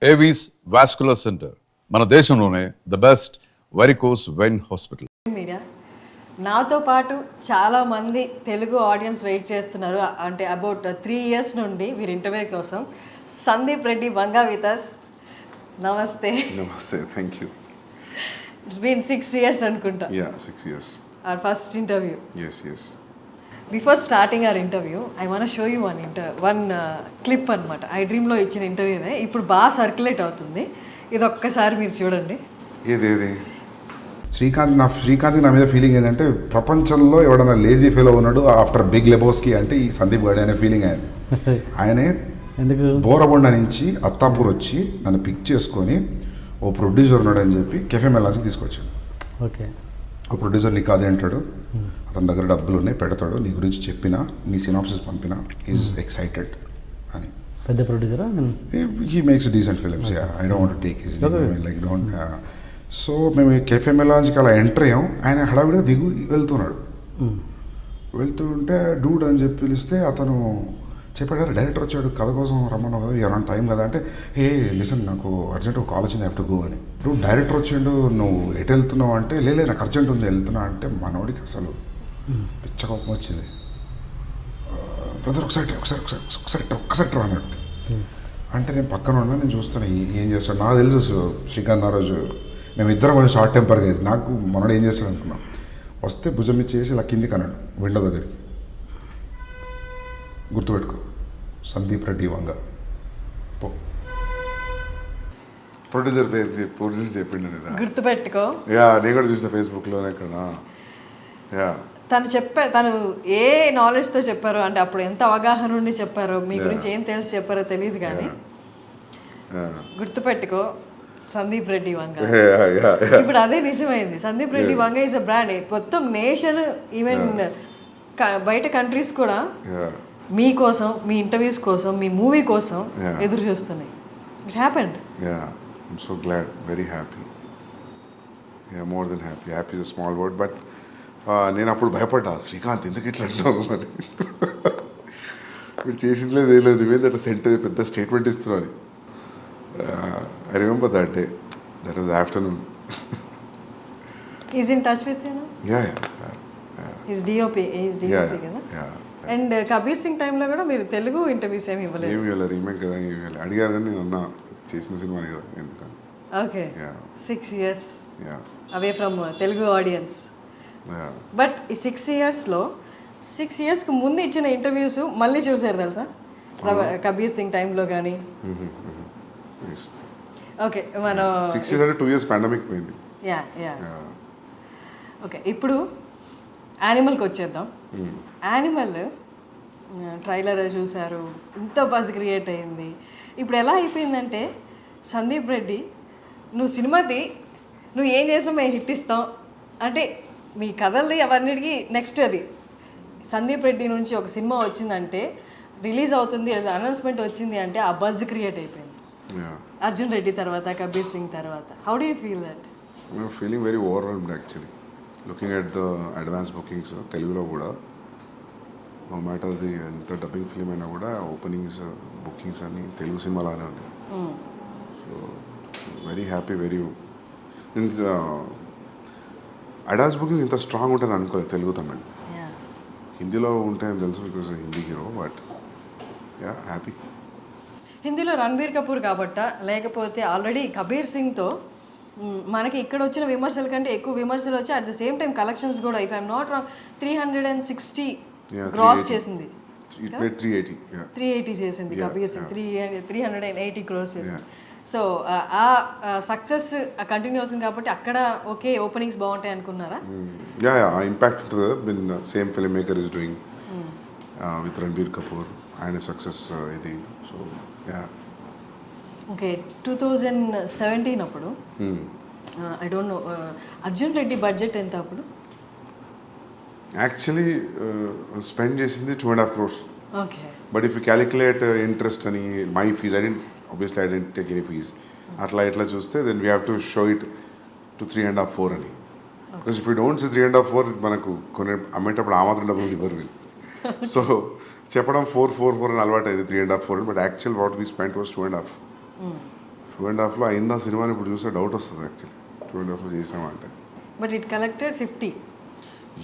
Avis vascular centre మన దేశంలోనే the best varicose vein hospital. Media నాతో పాటు చాలామంది తెలుగు ఆడియన్స్ వెయిట్ చేస్తున్నారు. అంటే అబౌట్ 3 years నుండి వీరి ఇంటర్వ్యూ కోసం. Sandeep Reddy Vanga with us. నమస్తే. నమస్తే, thank you. It's been 6 years అనుకుంటా. Yeah 6 years. Our first interview. Yes. Before starting our interview, I want to show you one clip అనమాట. ఐ డ్రీమ్లో ఇచ్చిన ఇంటర్వ్యూనే ఇప్పుడు బాగా సర్క్యులేట్ అవుతుంది. ఇది ఒక్కసారి మీరు చూడండి. ఏది శ్రీకాంత్ నా మీద ఫీలింగ్ ఏంటంటే ప్రపంచంలో ఎవడన్నా లేజీ ఫెలో ఉన్నాడు ఆఫ్టర్ బిగ్ లెబోస్కి అంటే ఈ సందీప్ గాడి అనే ఫీలింగ్ ఆయనే ఎందుకు బోరబొండ నుంచి అత్తాపూర్ వచ్చి నన్ను పిక్ చేసుకొని ఓ ప్రొడ్యూసర్ ఉన్నాడు అని చెప్పి కెఫే మెల్లాకి తీసుకొచ్చాడు. ఓకే, ఓ ప్రొడ్యూసర్ నీకు అదే అంటాడు, అతని దగ్గర డబ్బులు ఉన్నాయి పెడతాడు, నీ గురించి చెప్పినా నీ సినాప్సిస్ పంపినా ఈజ్ ఎక్సైటెడ్ అని. పెద్ద ప్రొడ్యూసరా? He makes decent films. I don't want to take his like don't. So మేము కెఫే మెలాన్స్కి అలా ఎంటర్ అయ్యాం. ఆయన హడావిడిగా దిగు వెళ్తుంటే డూడ్ అని చెప్పి పిలిస్తే అతను చెప్పాడు, డైరెక్టర్ వచ్చాడు కథ కోసం రమ్మన్నావు కదా, ఎవరైనా టైం కదా అంటే, ఏ లిసన్ నాకు అర్జెంట్ ఒక కాల్ వచ్చింది, హ్యావ్ టు గో అని. ఇప్పుడు డైరెక్టర్ వచ్చిండు, నువ్వు ఎటు వెళ్తున్నావు అంటే, లేదు నాకు అర్జెంట్ ఉంది వెళ్తున్నా అంటే, మనోడికి అసలు పిచ్చ కోపం వచ్చింది. బ్రదర్ ఒకసారి అన్నాడు. అంటే నేను పక్కన ఉన్నా, నేను చూస్తున్నా ఏం చేస్తాడు. నాకు తెలుసు శ్రీకాంత్ ఆ రోజు మేము ఇద్దరం కొంచెం షార్ట్ టెంపర్గా వేసి నాకు మనోడు ఏం చేస్తాడు అనుకున్నాం. వస్తే భుజం ఇచ్చేసి ఇలా కిందికి అన్నాడు విండో దగ్గరికి, గుర్తుపెట్టుకో సందీప్ రెడ్డి వంగ పో. ప్రొడ్యూసర్ చెప్పిండు గుర్తుపెట్టుకో. యా నేను కూడా చూసిన ఫేస్బుక్లో ఇక్కడ. యా తను ఏ నాలెడ్జ్తో చెప్పారో, అంటే అప్పుడు ఎంత అవగాహన ఉండి చెప్పారో, మీ గురించి ఏం తెలిసి చెప్పారో తెలియదు కానీ గుర్తుపెట్టుకో సందీప్ రెడ్డి వంగ. ఇప్పుడు అదే నిజమైంది. Sandeep Reddy Vanga is a brand. మొత్తం నేషన్, ఈవెన్ బయట కంట్రీస్ కూడా మీకోసం, మీ ఇంటర్వ్యూస్ కోసం, మీ మూవీ కోసం ఎదురు చూస్తున్నాయి. It happened. I'm so glad, very happy. More than happy. Happy is a small word, but నేను అప్పుడు భయపడ్డా, శ్రీకాంత్ ఎందుకు ఇట్లా అంటావు మరి, మీరు చేసింది లేదు ఏం లేదు, నువ్వేంది అట్లా పెద్ద స్టేట్మెంట్ ఇస్తున్నావు అని. I remember that day. That was the afternoon. He's in touch with you now? Yeah. He's DOP కదా? Yeah. And కబీర్ సింగ్ టైంలో కూడా మీరు తెలుగు ఇంటర్వ్యూస్ ఏమి ఇవ్వలేదు? ఏమి ఇవ్వలేదు, రీమేక్ కదా, ఏమి ఇవ్వలేదు. అడిగారు కానీ నేను అన్నా చేసిన సినిమాని కదా ఎందుకని. Okay, 6 years Yeah. Away from Telugu audience. But ఈ 6 yearsలో 6 yearsకి ముందు ఇచ్చిన ఇంటర్వ్యూస్ మళ్ళీ చూసారు తెలుసా? కబీర్ సింగ్ టైంలో కానీ. ఓకే, మనం 6 years అంటే 2 years పాండమిక్ పోయింది. యా. ఓకే, ఇప్పుడు యానిమల్కి వచ్చేద్దాం. యానిమల్ ట్రైలర్ చూశారు, ఇంత బజ్ క్రియేట్ అయింది. ఇప్పుడు ఎలా అయిపోయిందంటే, సందీప్ రెడ్డి నువ్వు సినిమాది నువ్వు ఏం చేసినా మేము హిట్ ఇస్తాం అంటే, మీ కథల్ని అవన్నిటికీ నెక్స్ట్ అది సందీప్ రెడ్డి నుంచి ఒక సినిమా వచ్చిందంటే, రిలీజ్ అవుతుంది అనౌన్స్మెంట్ వచ్చింది అంటే ఆ బజ్ క్రియేట్ అయిపోయింది. అర్జున్ రెడ్డి తర్వాత, కబీర్ సింగ్ తర్వాత. How do you feel that? Feeling very overwhelmed actually. Looking at the advance bookings తెలుగులో కూడా, నో మ్యాటర్ అది ఎంత డబ్బింగ్ ఫిలిం అయినా కూడా ఓపెనింగ్స్ బుకింగ్స్ అన్ని తెలుగు సినిమాలానే ఉన్నాయి. So very happy, very means advance booking ఇంత స్ట్రాంగ్ ఉంటుంది అనుకోలేదు తెలుగు తమిళ్. హిందీలో ఉంటాయని తెలుసు because Hindi hero, but happy. హిందీలో రణబీర్ కపూర్ కాబట్ట, లేకపోతే ఆల్రెడీ కబీర్ సింగ్తో మనకి ఇక్కడ వచ్చిన విమర్శల కంటే ఎక్కువ విమర్శలు వచ్చి at the same time collections కూడా, if I'm not wrong, 360 cross చేసింది. 380 చేసింది కబీర్ సింగ్. 380 క్రోస్ చేసింది. సో ఆ సక్సెస్ కంటిన్యూ అవుతుంది కాబట్టి అక్కడ ఓకే ఓపెనింగ్స్ బాగుంటాయి అనుకున్నారా? ఇంపాక్ట్ ఉంటుంది కదా. Same film maker is doing with Ranbir Kapoor, ఆయన సక్సెస్ ఇది. సో ఓకే, 2017 అప్పుడు I don't know Arjun Reddy budget ఎంత అప్పుడు? యాక్చువల్లీ స్పెండ్ చేసింది 2.5 crores. Okay, but if you calculate interest అని my fees, I didn't take any fees, అట్లా ఇట్లా చూస్తే then we have to show it to 3.5, 4 అని. Because if you don't see 3.5, 4 మనకు కొన్ని అమ్మేటప్పుడు ఆ మాత్రం డబ్బులు ఇవ్వరు వీళ్ళు. సో చెప్పడం 4 అని అలవాటు అయింది, 3.5, 4. But actual what we spent was 2.5. 2.5లో అయిందా సినిమాని ఇప్పుడు చూస్తే డౌట్ వస్తుంది యాక్చువల్లీ 2.5లో చేసామా అంటే. But it collected 50.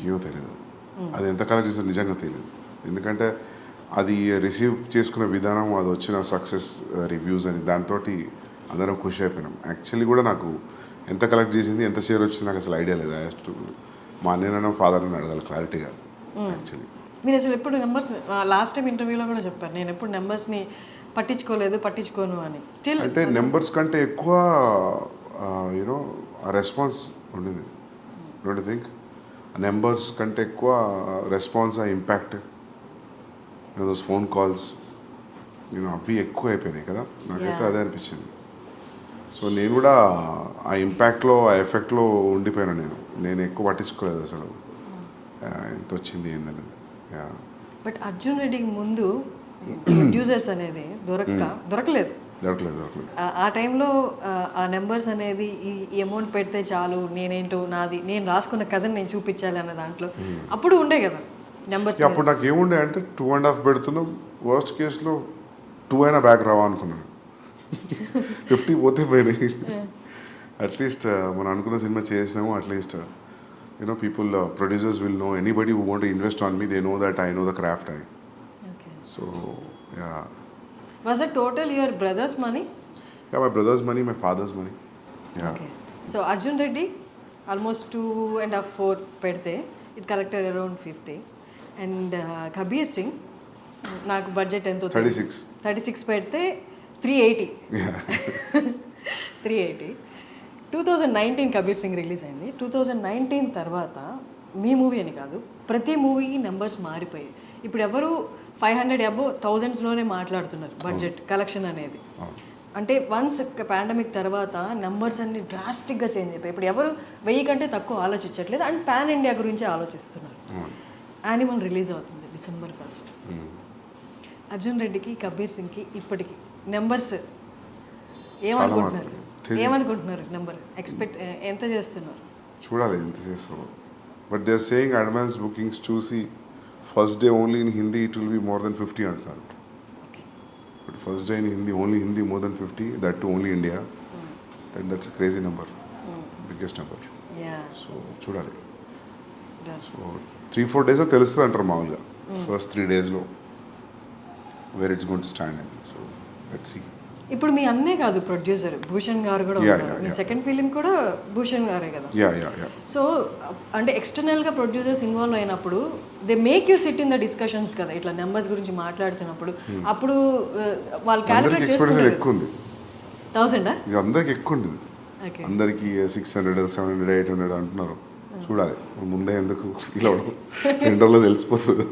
ఏమో తెలియదు అది ఎంత కలెక్ట్ చేస్తే నిజంగా తెలియదు. ఎందుకంటే అది రిసీవ్ చేసుకున్న విధానం, అది వచ్చిన సక్సెస్ రివ్యూస్ అని దాంతో అందరం ఖుషి అయిపోయినాం. యాక్చువల్లీ కూడా నాకు ఎంత కలెక్ట్ చేసింది, ఎంత షేర్ వచ్చింది నాకు అసలు ఐడియా లేదు. యాజ్ టు మా అన్నయ్యనైనా ఫాదర్ని అడగాలి క్లారిటీగా యాక్చువల్లీ. మీరు అసలు ఎప్పుడు నెంబర్స్, లాస్ట్ టైం ఇంటర్వ్యూలో కూడా చెప్పారు, నేను ఎప్పుడు నెంబర్స్ని పట్టించుకోను అని. స్టిల్ అంటే నెంబర్స్ కంటే ఎక్కువ యూనో ఆ రెస్పాన్స్ ఉండింది. డోంట్ థింక్ నెంబర్స్ కంటే ఎక్కువ రెస్పాన్స్, ఆ ఇంపాక్ట్, దోస్ ఫోన్ కాల్స్ అవి ఎక్కువ అయిపోయినాయి కదా. నాకైతే అదే అనిపించింది. సో నేను కూడా ఆ ఇంపాక్ట్లో, ఆ ఎఫెక్ట్లో ఉండిపోయాను. నేను ఎక్కువ పట్టించుకోలేదు అసలు ఎంత వచ్చింది ఏందనేది. బట్ అర్జున్ రెడ్డికి ముందు ప్రొడ్యూసర్స్ అనేది దొరకలేదు. ఆ టైంలో ఆ నెంబర్స్ అనేది ఈ అమౌంట్ పెడితే చాలు, నేనేంటో నేను రాసుకున్న కథని నేను చూపించాలి అన్న దాంట్లో అప్పుడు ఉండే కదా నెంబర్స్. అప్పుడు నాకు ఏముండే అంటే 2.5 పెడుతున్నాం, వర్స్ట్ కేసులో 2 అయినా బ్యాక్ రావా అనుకున్నాను. 50 పోతే పోయినాయి. అట్లీస్ట్ మనం అనుకున్న సినిమా చేసినాము. At least people, producers will know, anybody who want to invest on me, they know that I know the craft అని. So yeah. Was it total your brother's money? Yeah, my brother's money, my father's money. Yeah. Okay. So Arjun Reddy almost 2.5-4 pedte, it collected around 50. And Kabir Singh, నాకు budget ఎంతో 36 పెడితే 380. Yeah. 380. 2019 Kabir Singh release అయింది. 2019 తర్వాత మీ movie అని కాదు, ప్రతి మూవీకి numbers మారిపోయాయి. ఇప్పుడు ఎవరు 500 అబో 1000స్లోనే మాట్లాడుతున్నారు బడ్జెట్ కలెక్షన్ అనేది. అంటే వన్స్ పాండమిక్ తర్వాత నెంబర్స్ అన్ని డ్రాస్టిక్గా చేంజ్ అయిపోయి ఇప్పుడు ఎవరు 1000 కంటే తక్కువ ఆలోచించట్లేదు. అండ్ పాన్ ఇండియా గురించి ఆలోచిస్తున్నారు. యానిమల్ రిలీజ్ అవుతుంది December 1st. అర్జున్ రెడ్డికి, కబీర్ సింగ్కి ఇప్పటికి నెంబర్స్ ఏమనుకుంటున్నారు? నెంబర్ ఎక్స్పెక్ట్ ఎంత చేస్తున్నారు? చూడాలి ఎంత చేస్తామో. But they are saying advance bookings చూసి first day only in Hindi it will be more than 50 అంటున్నారు. But first day in Hindi, only Hindi more than 50, that too only India. That's a crazy number, biggest number. So చూడాలి. So 3-4 డేస్లో తెలుస్తుంది అంటారు మామూలుగా. First 3 డేస్లో where it's going to stand and so let's see. ఇప్పుడు మీ అన్నే కాదు ప్రొడ్యూసర్, భూషణ్ గారు కూడా ఉన్నారు. మీ సెకండ్ ఫిలిం కూడా భూషణ్ గారే కదా. సో అంటే ఎక్స్టర్నల్గా ప్రొడ్యూసర్స్ ఇన్వాల్వ్ అయినప్పుడు they make you SIT in the discussions కదా, ఇట్లా నెంబర్స్ గురించి మాట్లాడుతున్నప్పుడు. అప్పుడు వాళ్ళు క్యాలిక్యులేట్ చేసుకుంటారు. 1000 అందరికి ఎక్కువ ఉంది, అందరికి 600, 700, 800 అంటున్నారు. చూడాలి ముందే ఎందుకు ఇలా 2 రోజుల్లో తెలిసిపోతుంది.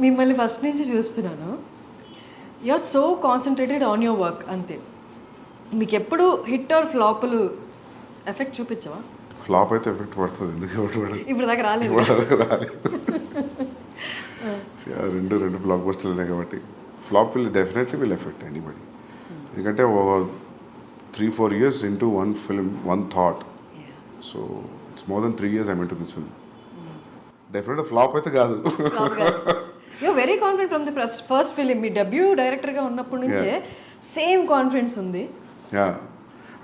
మిమ్మల్ని ఫస్ట్ నుంచి చూస్తున్నాను, you are so concentrated on your work అంతే. మీకు ఎప్పుడు హిట్ ఆర్ ఫ్లాపులు ఎఫెక్ట్ చూపించవా? ఫ్లాప్ అయితే ఎఫెక్ట్ పడుతుంది, ఎందుకు ఇప్పుడు దాకా రాలేదు. రెండు బ్లాక్ బస్టర్లు ఉన్నాయి కాబట్టి flop definitely will effect anybody. ఎందుకంటే 3-4 years into one film, one thought. So it's more than 3 years I'm into this film. Definitely flop అయితే కాదు. You very confident from the first film. మీ డెబ్యూ డైరెక్టర్గా ఉన్నప్పటి నుంచే same confidence ఉంది.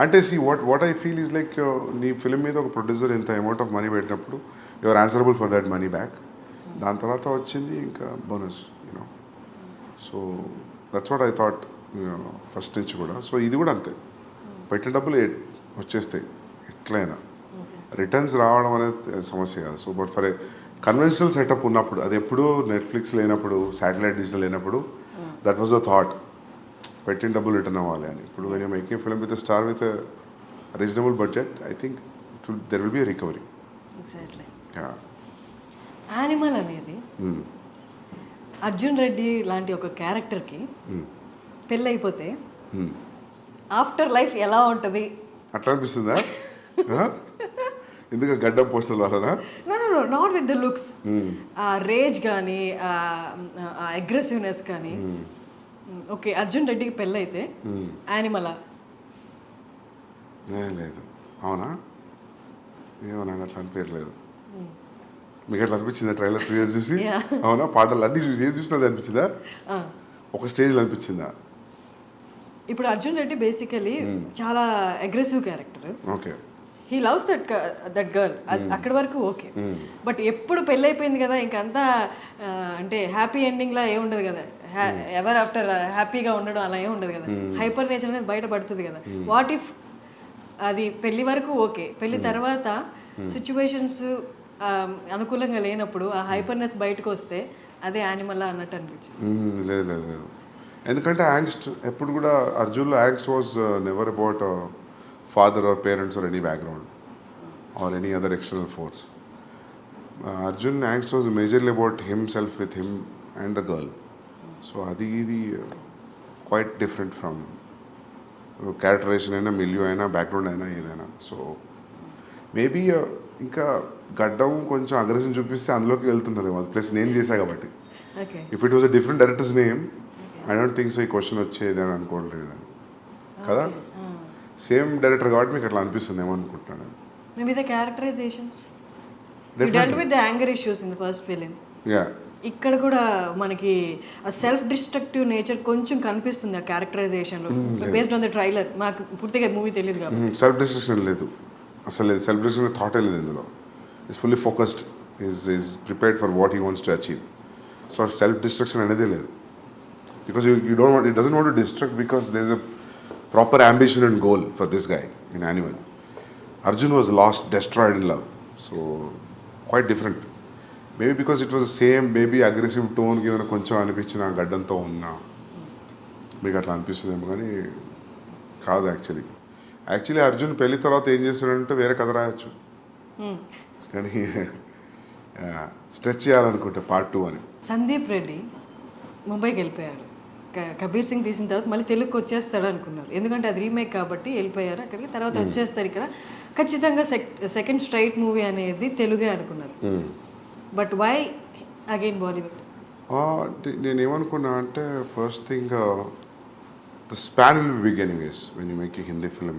అంటే see what I feel is like, నీ film మీద ఒక ప్రొడ్యూసర్ ఇంత అమౌంట్ ఆఫ్ మనీ పెట్టినప్పుడు you are answerable for that money back. దాని తర్వాత వచ్చింది ఇంకా bonus, you know. So that's what I thought first నుంచి కూడా. సో ఇది కూడా అంతే, పెట్టిన డబ్బులు వచ్చేస్తాయి ఎట్లయినా. రిటర్న్స్ రావడం అనేది సమస్య కాదు. So but for a conventional setup ఉన్నప్పుడు, అది ఎప్పుడు నెట్ఫ్లిక్స్ లేనప్పుడు, శాటిలైట్ డిజిటల్ లేనప్పుడు, దట్ వాజ్ అ థాట్, పెట్టిన డబ్బులు రిటర్న్ అవ్వాలి అని. ఇప్పుడు when you making film with star with reasonable budget, I think there will be recovery. Animal అనేది అర్జున్ రెడ్డి లాంటి ఒక క్యారెక్టర్కి పెళ్ళైపోతే ఆఫ్టర్ లైఫ్ ఎలా ఉంటుంది అట్లా అనిపిస్తుందా? ఎందుకు గడ్డం పోస్టర్ వాళ్ళనా? No not with the looks, ఆ రేజ్ కానీ ఆ అగ్రెసివ్నెస్ కానీ. ఓకే, అర్జున్ రెడ్డికి పెళ్ళైతే యానిమలా? లేదు. అవునా? ఏమో నాకు అట్లా అనిపించలేదు. మీకు అట్లా అనిపించిందా ట్రైలర్ 2 years చూసి? అవునా? పాటలు అన్నీ చూసి ఏది చూసినా అది అనిపించిందా? ఒక స్టేజ్లో అనిపించిందా? ఇప్పుడు అర్జున్ రెడ్డి బేసికలీ చాలా aggressive character. Okay. He loves that girl. అక్కడి వరకు ఓకే. బట్ ఎప్పుడు పెళ్ళి అయిపోయింది కదా ఇంకంతా అంటే హ్యాపీ ఎండింగ్ లా ఏముండదు కదా, ఎవర్ ఆఫ్టర్ హ్యాపీగా ఉండడం అలా ఏమి ఉండదు కదా, హైపర్ నేచర్ అనేది బయటపడుతుంది కదా. వాట్ ఇఫ్ అది పెళ్లి వరకు ఓకే, పెళ్లి తర్వాత సిచ్యువేషన్స్ అనుకూలంగా లేనప్పుడు ఆ హైపర్నెస్ బయటకు వస్తే అదే యానిమల్ అన్నట్టు అనిపించింది. లేదు లేదు లేదు, ఎందుకంటే యాంగ్స్ట్ ఎప్పుడు కూడా అర్జున్లో angst was never about father or parents or any background or any other external force. Arjun angst was majorly about himself with him and the girl. So అది ఇది క్వైట్ డిఫరెంట్ ఫ్రమ్ క్యారెక్టరైజేషన్ అయినా, milieu అయినా, background అయినా ఏదైనా. So maybe ఇంకా గడ్డం కొంచెం aggression చూపిస్తే అందులోకి వెళ్తున్నారు అది, ప్లస్ నేను చేశా కాబట్టి. If it was a different directors name I don't think so ఈ క్వశ్చన్ వచ్చేది అని అనుకోవట్లేదు కదా. సేమ్ డైరెక్టర్ కాబట్టి మీకు అట్లా అనిపిస్తుంది ఏమో అనుకుంటున్నాను. Maybe the characterisations you dealt with the anger issues in the first film. Yeah, ఇక్కడ కూడా మనకి ఆ సెల్ఫ్ డిస్ట్రక్టివ్ నేచర్ కొంచెం కనిపిస్తుంది ఆ క్యారెక్టరైజేషన్లో బేస్డ్ ఆన్ ద ట్రైలర్. మాకు పూర్తిగా మూవీ తెలియదు కాబట్టి. సెల్ఫ్ డిస్ట్రక్షన్ లేదు అసలు, లేదు. సెల్ఫ్ డిస్ట్రక్షన్ థాటే లేదు ఇందులో. Is fully focused, is prepared for what he wants to achieve. So self destruction అనేదే లేదు. Because you don't want, it doesn't want to destruct because there is a proper ambition and goal for this guy in Animal. Arjun was lost, destroyed in love. So quite different. Maybe because it was same, maybe aggressive టోన్కి ఏమైనా కొంచెం అనిపించిన గడ్డంతో ఉన్నా మీకు అట్లా అనిపిస్తుందేమో, కానీ కాదు actually. Arjun పెళ్లి తర్వాత ఏం చేస్తున్నాడంటే వేరే కథ రాయొచ్చు, కానీ స్ట్రెచ్ చేయాలనుకుంటే పార్ట్ 2 అని. సందీప్ రెడ్డి ముంబైకి వెళ్ళిపోయాడు. కబీర్ సింగ్ తీసిన తర్వాత మళ్ళీ తెలుగుకి వచ్చేస్తాడు అనుకున్నారు, ఎందుకంటే అది రీమేక్ కాబట్టి వెళ్ళిపోయారు అక్కడికి. తర్వాత వచ్చేస్తారు ఇక్కడ ఖచ్చితంగా సెకండ్ స్ట్రైట్ మూవీ అనేది తెలుగే అనుకున్నారు. But why again Bollywood? నేనేమనుకున్నా అంటే first thing the span will be big anyways when you make a Hindi film.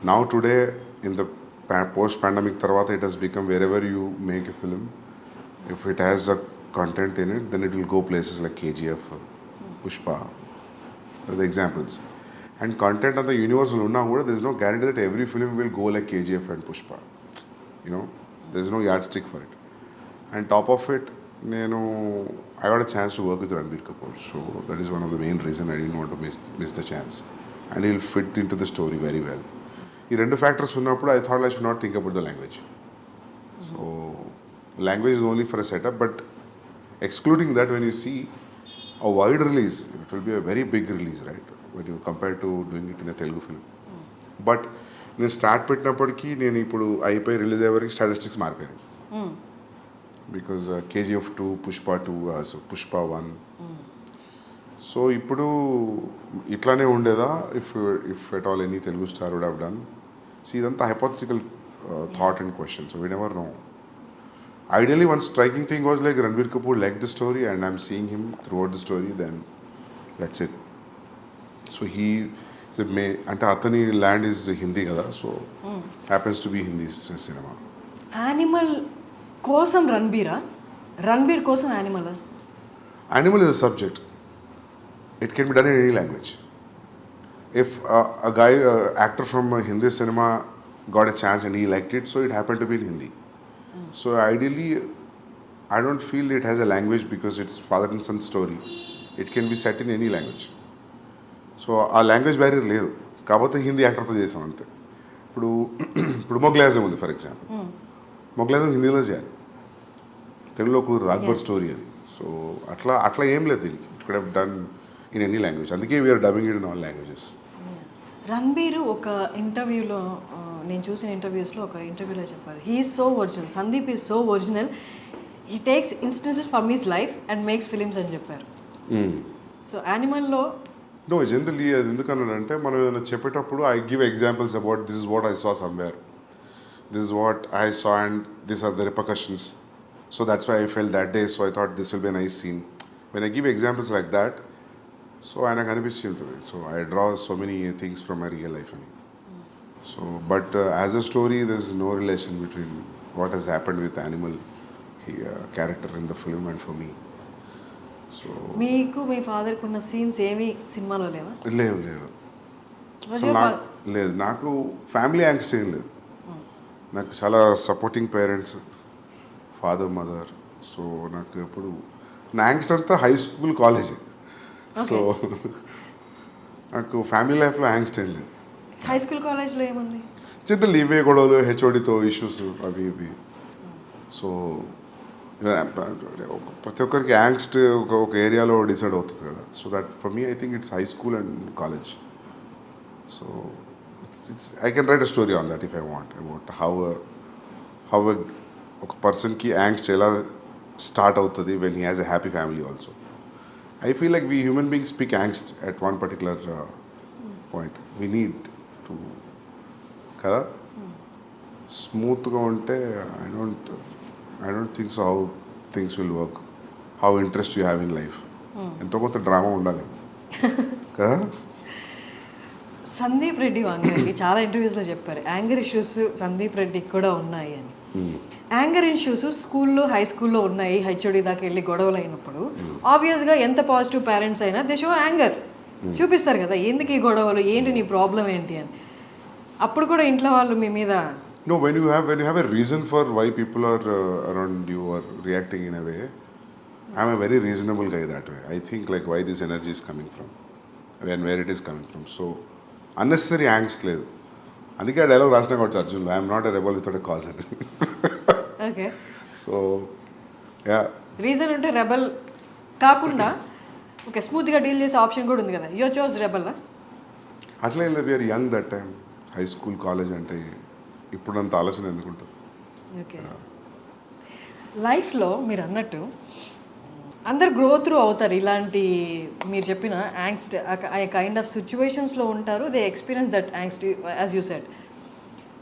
Now today in the post-pandemic tarvata it has become wherever you make a film, if it has a content in it, then it will go places like KGF, Pushpa, the examples. And content on the universal unna kuda there is no guarantee that every film will go like KGF and Pushpa. You know, there is no yardstick for it. And top of it, I got a chance to work with Ranbir Kapoor, so that is one of the main reason I didn't want to miss the chance. And he'll fit into the story very well. ఈ రెండు factors ఉన్నప్పుడు I thought I should not think about the language. So language is only for a setup, but excluding that, when you see a wide release, it will be a very big release, right? When you compare to doing it in a Telugu film. But నేను start పెట్టినప్పటికీ నేను ఇప్పుడు అయిపోయి release అయ్యే వరకు statistics మారిపోయాయి. Because KGF 2, Pushpa 2, so Pushpa 1. So ఇప్పుడు ఇట్లానే ఉండేదా if at all any Telugu star would have done. So ఇదంతా hypothetical thought and question, so we never know. Ideally, one striking thing was like Ranbir Kapoor liked the story and I'm seeing him throughout the story, then that's it. So he is అంటే అతని land is Hindi కదా, so happens to be Hindi cinema. Animal కోసం రణబీర్ కోసం Animal is a subject. It can be done in any language. If a guy, actor from Hindi cinema got a chance and he liked it, so it happened to be in Hindi. So ideally, I don't feel it has a language because it's father and son story. It can be set in any language. So ఆ language barrier లేదు, కాకపోతే హిందీ యాక్టర్తో చేసాం అంతే. ఇప్పుడు మొగ్లాజం ఉంది for example, మొగ్లాజం హిందీలో చేయాలి, తెలుగులో కుదరదు, అక్బర్ స్టోరీ అది. సో అట్లా ఏం లేదు దీనికి. It could have done in any language, అందుకే we're dubbing it in all languages. Ranbir ఒక ఇంటర్వ్యూలో, నేను చూసిన ఇంటర్వ్యూస్లో ఒక ఇంటర్వ్యూలో చెప్పారు, he is so original, Sandeep is so original, he takes instances from his life and makes films అని చెప్పారు. సో యానిమల్లో నో జనరలీ అది ఎందుకన్నానంటే, మనం ఏదైనా చెప్పేటప్పుడు I give examples about this is what I saw somewhere, this is what I saw and this are the repercussions. So that's why I fell that day, so I thought this will be a nice scene. When I give examples like that, so ఆయనకు అనిపించి ఉంటుంది. So I draw so many things from my real life అని. So but as a story there is no relation between what he's happened with Animal character in the film and for me. So మీకు మీ ఫాదర్కి ఉన్న scenes ఏమి సినిమాలో లేవా? లేవు అసలు లేదు. నాకు ఫ్యామిలీ యాంగ్స్ట్ ఏం లేదు. నాకు చాలా supporting parents, father mother. So నాకు ఎప్పుడు నా యాంగ్స్ట్ అంతా హై స్కూల్ కాలేజే. సో నాకు ఫ్యామిలీ లైఫ్లో యాంగ్స్ట్ ఏం లేదు. హై స్కూల్ కాలేజ్లో ఏముంది? జనరల్ ఇవే గొడవలు, హెచ్ఓడితో ఇష్యూస్ అవి ఇవి. సో ప్రతి ఒక్కరికి యాంగ్స్ట్ ఒక ఏరియాలో డిసైడ్ అవుతుంది కదా. So that for me I think it's high school and college. So it's I can write a story on that if I want about how ఒక పర్సన్కి యాంగ్స్ట్ ఎలా స్టార్ట్ అవుతుంది when he has a happy family also. I feel like we human beings speak angst at one particular point. We need to కదా స్మూత్గా ఉంటే I don't think so how things will work. How interest you have in life. ఎంతో కొంత drama ఉండాలి కదా. సందీప్ రెడ్డి వంగకి చాలా ఇంటర్వ్యూస్లో చెప్పారు anger issues Sandeep రెడ్డికి కూడా ఉన్నాయి అని. యాంగర్ ఇష్యూస్ స్కూల్లో హై స్కూల్లో ఉన్నాయి, హెచ్ఓడి దాకా వెళ్ళి గొడవలు అయినప్పుడు ఆబ్వియస్గా ఎంత పాజిటివ్ పేరెంట్స్ అయినా దే షో యాంగర్ చూపిస్తారు కదా, ఎందుకు ఈ గొడవలు, ఏంటి నీ ప్రాబ్లం ఏంటి అని. అప్పుడు కూడా ఇంట్లో వాళ్ళు మీ మీద No, when you have a reason for why people are around you or reacting in a way, I'm a very reasonable guy that way. I think like why this energy is coming from and where it is coming from. So unnecessary angst లేదు. అందుకే ఆ dialogue రాసిన కొట్టి Arjun, I'm not a rebel without a cause అని. Okay, so yeah reason ఉంటే rebel కాకుండా okay స్మూత్గా deal చేసే ఆప్షన్ కూడా ఉంది కదా. You chose rebel. అట్లా ఏం లేదు. We're young that time. High school college అంటే ఇప్పుడంత ఆలోచన ఎందుకుంటుంది. ఓకే, లైఫ్లో మీరు అన్నట్టు అందరు గ్రో త్రూ అవుతారు. ఇలాంటి మీరు చెప్పిన యాంగ్స్ట్ ఆ కైండ్ ఆఫ్ సిచ్యువేషన్స్లో ఉంటారు. They experience that angst as you said.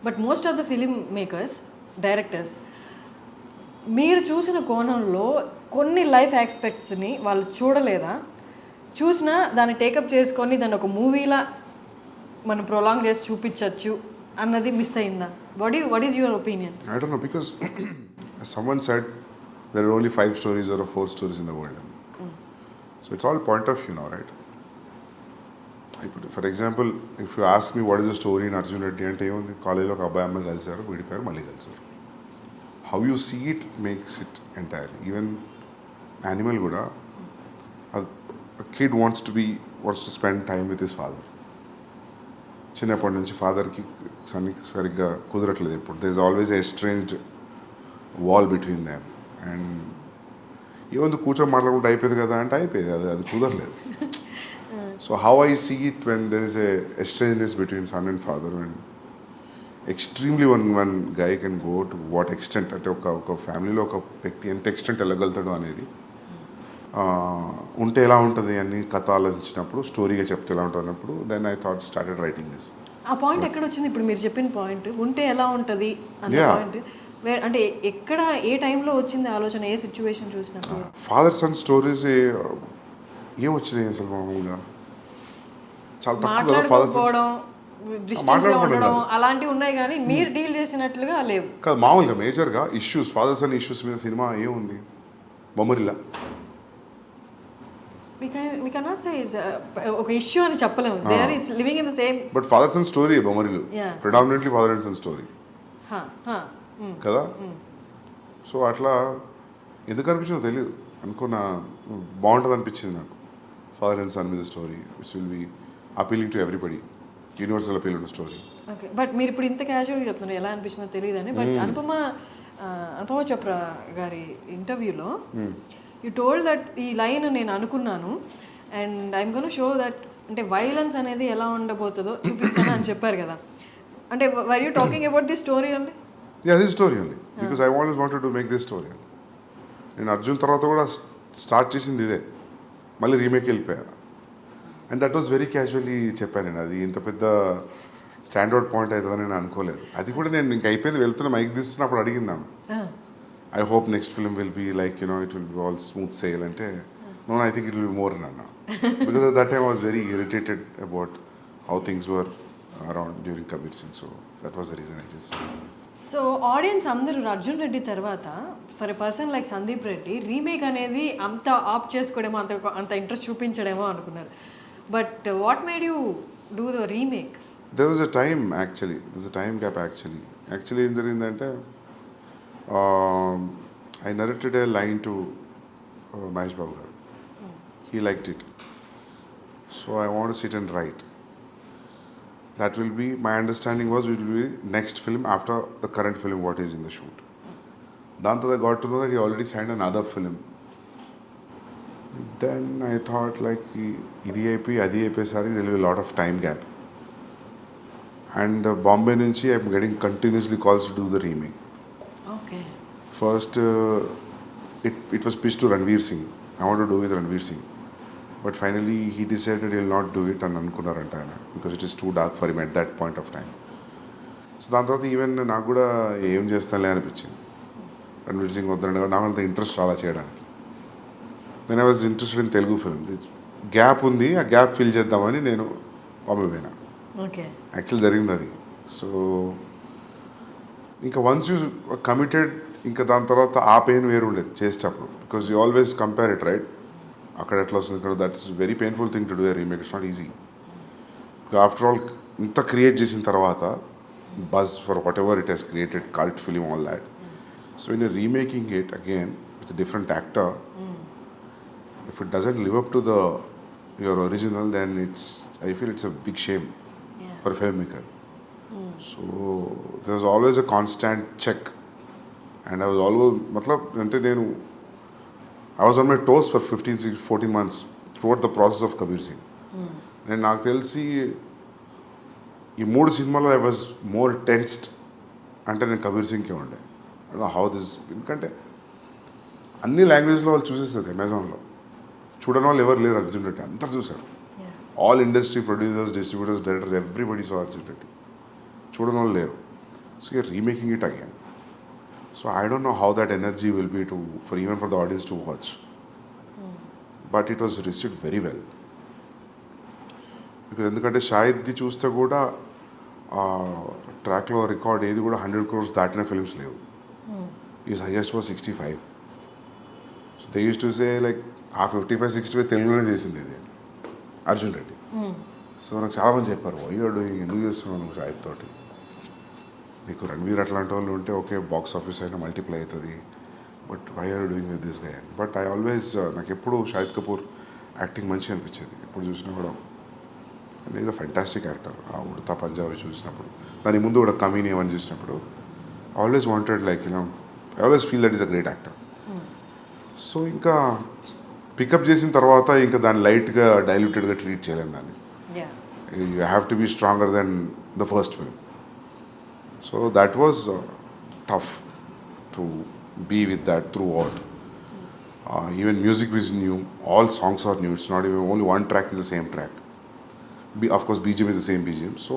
But most of the film makers, directors మీరు చూసిన కోణంలో కొన్ని లైఫ్ ఆస్పెక్ట్స్ని వాళ్ళు చూడలేదా? చూసినా దాన్ని టేకప్ చేసుకొని దాన్ని ఒక మూవీలా మనం ప్రొలాంగ్ చేసి చూపించవచ్చు అన్నది మిస్ అయిందా? What is your opinion? I don't know because someone said there are only 5 stories or 4 stories in the world. So it's all point of view now, right? For example, if you ask me what is the story in Arjun Reddy అంటే ఏముంది, కాలేజ్లో ఒక అబ్బాయి అమ్మాయి కలిసారు, విడిపోయారు, మళ్ళీ కలిసారు. How you see it makes it entirely. Even animal కూడా a kid wants to spend time with his father. చిన్నప్పటి నుంచి ఫాదర్కి సరిగ్గా కుదరట్లేదు. ఇప్పుడు they is always a estranged wall between them. And ఏముంది కూర్చొని మాట్లాడుకుంటే అయిపోయింది కదా అంటే అయిపోయింది, అది కుదరలేదు. So how I see it when there is a estrangeness between son and father, and extremely one guy can go to what extent, అంటే ఒక ఫ్యామిలీలో ఒక వ్యక్తి ఎంత ఎక్స్టెంట్ వెళ్ళగలుగుతాడు అనేది ఉంటే ఎలా ఉంటుంది అని కథ ఆలోచించినప్పుడు, స్టోరీగా చెప్తే ఎలా ఉంటుంది అన్నప్పుడు then I thought started writing this. ఆ పాయింట్ ఎక్కడ వచ్చింది? ఇప్పుడు మీరు చెప్పిన పాయింట్ ఉంటే ఎలా ఉంటుంది అన్న పాయింట్ అంటే ఎక్కడ, ఏ టైంలో వచ్చింది ఆలోచన, ఏ సిచ్యువేషన్ చూసినప్పుడు? ఫాదర్ సన్ స్టోరీస్ ఏం వచ్చినాయి అసలు మామూలుగా చాలా తక్కువ కదా. ఫాదర్ ఉండడం అలాంటివి ఉన్నాయి కానీ మీరు డీల్ చేసినట్లుగా లేవు కదా. మామూలుగా మేజర్గా ఇష్యూస్, ఫాదర్ సన్ ఇష్యూస్ మీద సినిమా ఏముంది, బొమ్మరిల్లా. we cannot say it's ఒక ఇష్యూ అని చెప్పలేము. They are living in the same. But father son story Bommarillu predominantly father and son story కదా. సో అట్లా ఎందుకు అనిపించిందో తెలియదు, అనుకున్న బాగుంటుంది అనిపించింది నాకు. ఫాదర్ అండ్ సన్ మీద story which will be appealing to everybody, universal appeal ఉన్న స్టోరీ. ఓకే, బట్ మీరు ఇప్పుడు ఇంత క్యాజువల్గా చెప్తున్నారు, ఎలా అనిపించిందో తెలియదు అని. బట్ అనుపమ చోప్రా గారి ఇంటర్వ్యూలో యూ టోల్డ్ దట్ ఈ లైన్ నేను అనుకున్నాను and I'm gonna show that, అంటే వైలెన్స్ అనేది ఎలా ఉండబోతుందో చూపిస్తాను అని చెప్పారు కదా. అంటే were you talking about this story అండి? Yeah, this story only because I always wanted to make this story. నేను అర్జున్ తర్వాత కూడా స్టార్ట్ చేసింది ఇదే, మళ్ళీ రీమేక్ వెళ్ళిపోయా. And that was very casually చెప్పాను నేను. అది ఇంత పెద్ద స్టాండర్డ్ పాయింట్ అవుతుందని నేను అనుకోలేదు. అది కూడా నేను ఇంక అయిపోయింది వెళ్తున్నా మైక్ తీస్తున్నప్పుడు అడిగిందాము, I hope next film will be like it will be all smooth sail అంటే, no I think it will be more అన్న. Because that time I was very irritated about how things were around during commit scene. So that was the reason I just. So audience అందరూ అర్జున్ రెడ్డి తర్వాత for a person like Sandeep Reddy remake అనేది అంత ఆప్ చేసుకోవడమో అంత interest చూపించడమో అనుకున్నారు. But what made you do the remake? There was a time actually. There's a time gap actually. Actually, ఏం జరిగిందంటే I narrated a line to Mahesh Babu garu. He liked it. So I want to sit and write. That will be, my understanding was it will be next film after the current film what is in the shoot. Danto I got to know that he already signed another film. Then I thought like idi అయిపోయి అది అయిపోయేసరికి there will be a lot of time gap. And Bombay nunchi I'm getting continuously calls to do the remake. Okay. First, it was pitched to Ranveer Singh. I want to do with Ranveer Singh. But finally, he decided he'll not do it and Ankunaranta because it is too dark for him at that point of time. So దాని తర్వాత even నాకు కూడా ఏం చేస్తానులే అనిపించింది. రణ్వీర్ సింగ్ వద్దండి నాకు అంత ఇంట్రెస్ట్ రాలా చేయడానికి. Then I was interested in Telugu film. Gap ఉంది, ఆ గ్యాప్ ఫిల్ చేద్దామని నేను బాంబే పోయినా. ఓకే. యాక్చువల్ జరిగింది అది. సో ఇంకా వన్స్ యూ కమిటెడ్ ఇంకా దాని తర్వాత ఆ పెయిన్ వేరు ఉండేది చేసేటప్పుడు because you always compare it right. అక్కడ ఎట్లా వస్తుంది ఇక్కడ that's very painful thing to do a remake. It's not easy. After all ఇంత క్రియేట్ చేసిన తర్వాత buzz for what ever it has created cult film all that. So in remaking it again with different actor if it doesn't live up to your original, then I feel it's a big shame for a filmmaker. So there's always a constant check, and I was always I was on my toes for 14 months throughout the process of Kabir Singh. And నాకు తెలిసి ఈ 3 సినిమాలో I was more tensed అంటే నేను కబీర్ సింగ్కే ఉండే. I don't know how this, ఎందుకంటే అన్ని లాంగ్వేజ్లో వాళ్ళు చూసేస్తారు అమెజాన్లో. చూడని వాళ్ళు ఎవరు లేరు అర్జున్ రెడ్డి, అందరు చూసారు. All industry producers, distributors, directors, everybody so Arjun Reddy. చూడని వాళ్ళు లేరు. So you're remaking it again. So I don't know how that energy will be even for the audience to watch. But it was received very well. ఎందుకంటే షాహిద్ది చూస్తే కూడా ట్రాక్లో record ఏది కూడా 100 crores దాటిన ఫిల్మ్స్ లేవు. Is highest was 65. So they use to say like ఆ 55-65 తెలుగులోనే చేసింది ఇది అర్జున్ రెడ్డి. సో నాకు చాలామంది చెప్పారు వైఆర్ డూయింగ్, ఎందుకు చేస్తున్నావు నువ్వు షాహిద్ తోటి, నీకు రణ్వీర్ అట్లాంటి వాళ్ళు ఉంటే ఓకే బాక్స్ ఆఫీస్ అయినా మల్టిప్లై అవుతుంది, but why are doing with this guy. But I always నాకు ఎప్పుడు షాహిద్ కపూర్ యాక్టింగ్ మంచిగా అనిపించేది. ఎప్పుడు చూసినా కూడా ఏదో ఫెంటాస్టిక్ యాక్టర్. ఆ ఉడతా పంజాబీ చూసినప్పుడు, దాని ముందు కూడా కమీని అని చూసినప్పుడు always wanted like I always feel that is a great actor. So ఇంకా పికప్ చేసిన తర్వాత ఇంకా దాన్ని లైట్గా డైల్యూటెడ్గా ట్రీట్ చేయలేము దాన్ని. You have to be stronger than the first film. So that was tough to be with that throughout. Even music is new, all songs are new, it's not even only one track is the same track. Of course BGM is the same BGM. So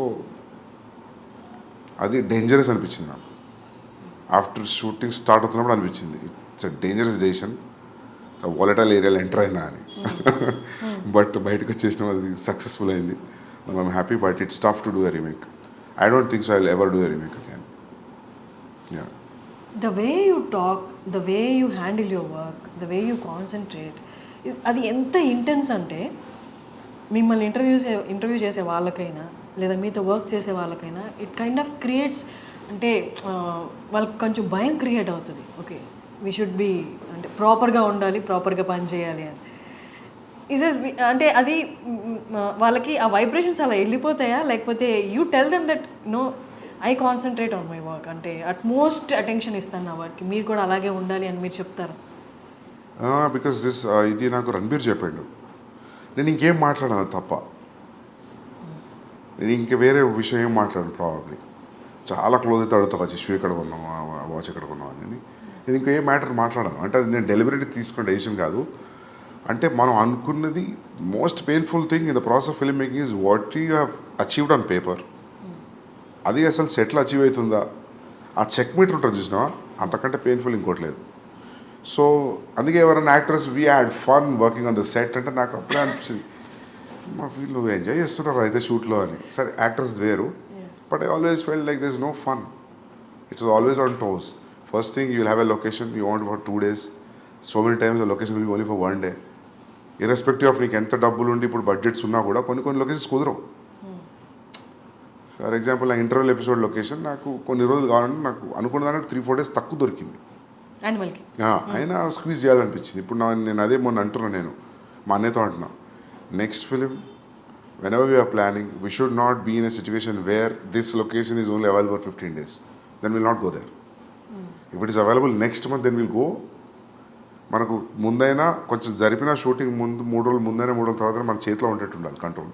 అది dangerous అనిపించింది నాకు. After shooting start అవుతున్నప్పుడు అనిపించింది it's a dangerous decision, volatile ఏరియాలో enter అయినా అని. But బయటకు వచ్చేసిన అది సక్సెస్ఫుల్ అయింది. I'm happy. But it's tough to do a remake. I don't think so I will ever do a remake again. Yeah. The way you talk, the way you handle your work, the way you concentrate, అది ఎంత intense అంటే మిమ్మల్ని interview చేసే వాళ్ళకైనా లేదా మీతో work చేసే వాళ్ళకైనా ఇట్ కైండ్ ఆఫ్ క్రియేట్స్, అంటే వాళ్ళకి కొంచెం భయం క్రియేట్ అవుతుంది. ఓకే వీ షుడ్ బి అంటే ప్రాపర్గా ఉండాలి, ప్రాపర్గా పని చేయాలి అని. అంటే అది వాళ్ళకి ఆ వైబ్రేషన్స్ అలా వెళ్ళిపోతాయా, లేకపోతే you tell them that no I concentrate on my work, అంటే అట్మోస్ట్ అటెన్షన్ ఇస్తాను నా వర్క్కి, మీరు కూడా అలాగే ఉండాలి అని మీరు చెప్తారు? బికాస్ ఇది నాకు రణబీర్ చెప్పాడు. నేను ఇంకేం మాట్లాడాను తప్ప, నేను ఇంక వేరే విషయం ఏం మాట్లాడాను. ప్రాబబ్లీ చాలా క్లోజ్ అయితే అడుగుతా వచ్చి షూ ఎక్కడ కొన్నావు, వాచ్ ఎక్కడ కొన్నావు అని. నేను ఇంకేం మ్యాటర్ మాట్లాడాను. అంటే అది నేను డెలిబరేట్గా తీసుకున్న డెసిషన్ కాదు. అంటే మనం అనుకున్నది most painful thing in the process of film making is what you have achieved on paper. అది అసలు సెట్లో అచీవ్ అవుతుందా, ఆ చెక్ మీటర్ ఉంటుంది చూసినావా, అంతకంటే పెయిన్ఫుల్ ఇంకోటి లేదు. సో అందుకే ఎవరైనా actors we had fun working on the set అంటే నాకు అప్పుడే అనిపించింది మా వీళ్ళు ఎంజాయ్ చేస్తున్నారు అయితే షూట్లో అని. సరే యాక్టర్స్ వేరు, but I always felt like this no fun. It was always on toes. First thing, you'll have a location, you want for 2 days. So many times the location will be only for 1 day. Irrespective of నీకు ఎంత డబ్బులు ఉండి ఇప్పుడు budgets ఉన్నా కూడా కొన్ని locations కుదరవు. For example నా ఇంటర్వెల్ ఎపిసోడ్ లొకేషన్ నాకు కొన్ని రోజులు కావాలంటే నాకు అనుకున్న దానికి 3-4 days తక్కువ దొరికింది. యానిమల్కి అయినా స్క్వీజ్ చేయాలనిపించింది. ఇప్పుడు నేను అదే మొన్న అంటున్నా, నేను మా అన్నయ్యతో అంటున్నా, next film whenever we are planning, we should not be in a situation where this location is only available for 15 days. Then we'll not go there. If it is available next month, then we'll go. మనకు ముందైనా కొంచెం జరిపిన shooting ముందు 3 రోజులు ముందైనా 3 రోజుల తర్వాత మన చేతిలో ఉండేట్టు ఉండాలి control.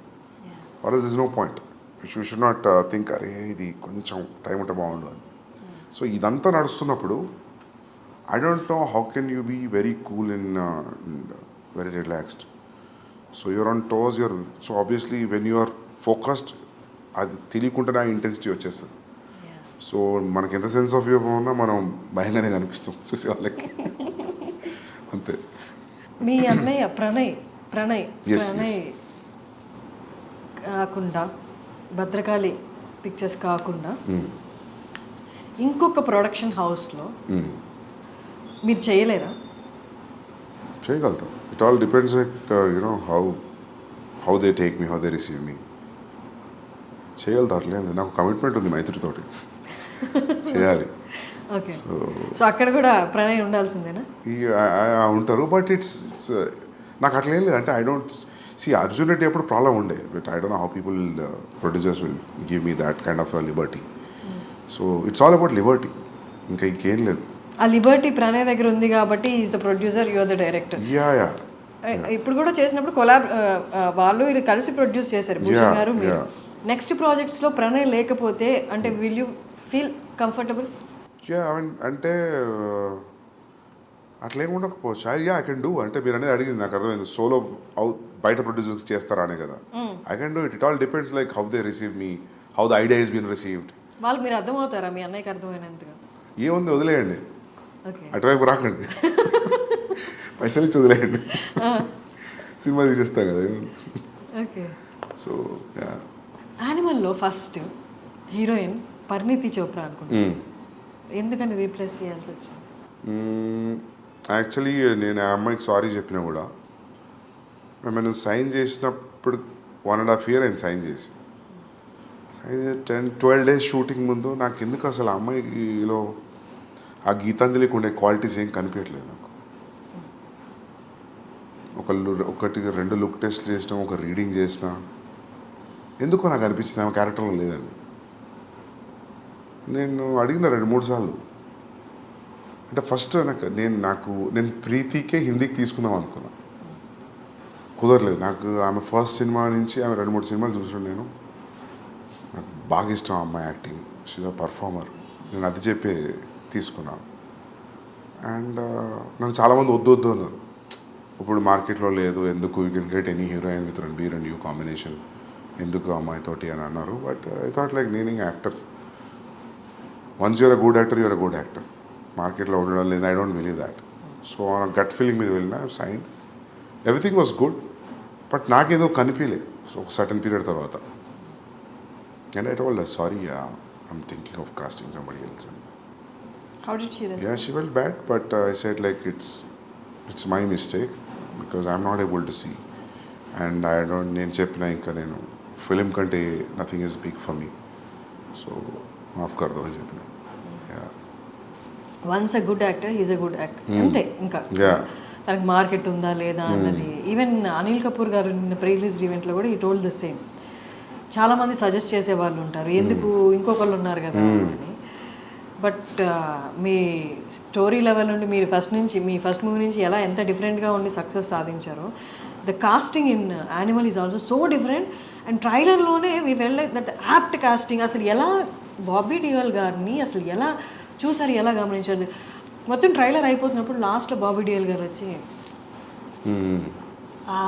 Or is no point. You should not think అరే ఇది కొంచెం టైం ఉంటే బాగుండు అని. సో ఇదంతా నడుస్తున్నప్పుడు I don't know how can you be very cool in very relaxed. So you're on toes, so obviously when you're focused అది తెలియకుండా ఆ ఇంటెన్సిటీ వచ్చేస్తుంది. సో మనకి ఎంత సెన్స్ ఆఫ్ హ్యూమర్ ఉన్నా మనం భయంగానే కనిపిస్తాం చూసే వాళ్ళకి. అంతే. మీ అన్నయ్య ప్రణయ్ కాకుండా భద్రకాళి పిక్చర్స్ కాకుండా ఇంకొక ప్రొడక్షన్ హౌస్లో మీరు చేయలేరా? చేయగలుగుతాం. It all depends like you know how they take me, how they receive me. చేయగలుగుతా, అట్లేదు. నాకు కమిట్మెంట్ ఉంది మైత్రితోటి, చేయాలి. ఓకే. సో అక్కడ కూడా ప్రణయ్ ఉండాల్సిందేనా? ఉంటారు, బట్ ఇట్స్ నాకు అట్లా ఏం లేదు. అంటే I don't see Arjun Reddy ఎప్పుడు ప్రాబ్లం ఉండే, but I don't know how people producers will give me that kind of liberty. So it's all about liberty, ఇంకా ఇంకేం లేదు. ఆ లిబర్టీ ప్రణయ్ దగ్గర ఉంది కాబట్టి is the producer, you are the director. Yeah. ఇప్పుడు కూడా చేసినప్పుడు వాళ్ళు ఇది కలిసి ప్రొడ్యూస్ చేశారు, భూషణ్ గారు మీరు. నెక్స్ట్ ప్రాజెక్ట్స్లో ప్రణయ్ లేకపోతే అంటే will you feel comfortable? Yeah, అంటే అట్లేం ఉండకపోవచ్చు. I can do. అంటే మీరు అనేది అడిగింది నాకు అర్థమైంది. సోలో బయట ప్రొడ్యూసర్స్ చేస్తారా అనే కదా. I can do it. It all depends like how they receive me, how the idea is been received. వాళ్ళకి మీరు అర్థమవుతారా? మీ అన్నయ్యకి అర్థమైనంతగా ఏముంది, వదిలేయండి, అటువైపు రాకండి, పైసలు ఇచ్చి వదిలేయండి, సినిమా తీసేస్తాం కదా. ఓకే. సో యానిమల్లో ఫస్ట్ హీరోయిన్ పరిణీతి చోప్రా అనుకుంటా, ఎందుకని రీప్లేస్ చేయాల్సి వచ్చింది? యాక్చువల్లీ నేను ఆ అమ్మాయికి సారీ చెప్పినా కూడా, మేము సైన్ చేసినప్పుడు 1.5 years అయింది సైన్ చేసి. 10-12 days షూటింగ్ ముందు నాకు ఎందుకు అసలు ఆ అమ్మాయిలో ఆ గీతాంజలికి ఉండే క్వాలిటీస్ ఏం కనిపించట్లేదు నాకు. 1-2 లుక్ టెస్ట్ చేసినా, ఒక రీడింగ్ చేసినా, ఎందుకో నాకు అనిపించింది ఆమె క్యారెక్టర్లో లేదని. నేను అడిగిన 2-3 సార్లు. అంటే ఫస్ట్ నేను ప్రీతికే హిందీకి తీసుకుందాం అనుకున్నా, కుదరలేదు. నాకు ఆమె ఫస్ట్ సినిమా నుంచి ఆమె 2-3 సినిమాలు చూసాను నేను. నాకు బాగా ఇష్టం ఆ అమ్మాయి యాక్టింగ్, షీజ్ అ పర్ఫార్మర్. నేను అది చెప్పి తీసుకున్నాను. అండ్ నన్ను చాలామంది వద్దు అన్నారు, ఇప్పుడు మార్కెట్లో లేదు, ఎందుకు, you can get any heroine with Ranbir and you combination, ఎందుకు అమ్మాయితోటి అని అన్నారు. బట్ ఐ థాట్ లైక్ నేను actor, once you're a good actor, you're a good actor. మార్కెట్లో ఉండడం లేదు, I don't believe that. So gut feeling మీద వెళ్ళిన sign, everything was good, but నాకేదో కనిపించలేదు. సో ఒక సర్టన్ పీరియడ్ తర్వాత, and I told sorry, I'm thinking of casting somebody else. How did she respond? Yeah, she felt bad, but I said like it's my mistake because I'm not able to see, and I don't. నేను చెప్పిన ఇంకా నేను film కంటే nothing is big for me, so మాఫ్ కర్దో అని చెప్పిన. Once a good actor, he's a good actor, అంతే. ఇంకా తనకి మార్కెట్ ఉందా లేదా అన్నది. ఈవెన్ అనిల్ కపూర్ గారు నిన్న ప్రీ రిలీజ్ ఈవెంట్లో కూడా ఈ టోల్డ్ ద సేమ్. చాలామంది సజెస్ట్ చేసే వాళ్ళు ఉంటారు, ఎందుకు ఇంకొకళ్ళు ఉన్నారు కదా అని. బట్ మీ స్టోరీ లెవెల్ నుండి మీరు మీ ఫస్ట్ మూవీ నుంచి ఎంత డిఫరెంట్గా ఉండి సక్సెస్ సాధించారో, the casting in Animal is also so different. And ట్రైలర్లోనే we felt like that apt casting. అసలు ఎలా బాబీ డియోల్ గారిని అసలు ఎలా చూసారు, ఎలా గమనించారు? మొత్తం ట్రైలర్ అయిపోతున్నప్పుడు లాస్ట్లో బాబీ డియోల్ గారు వచ్చి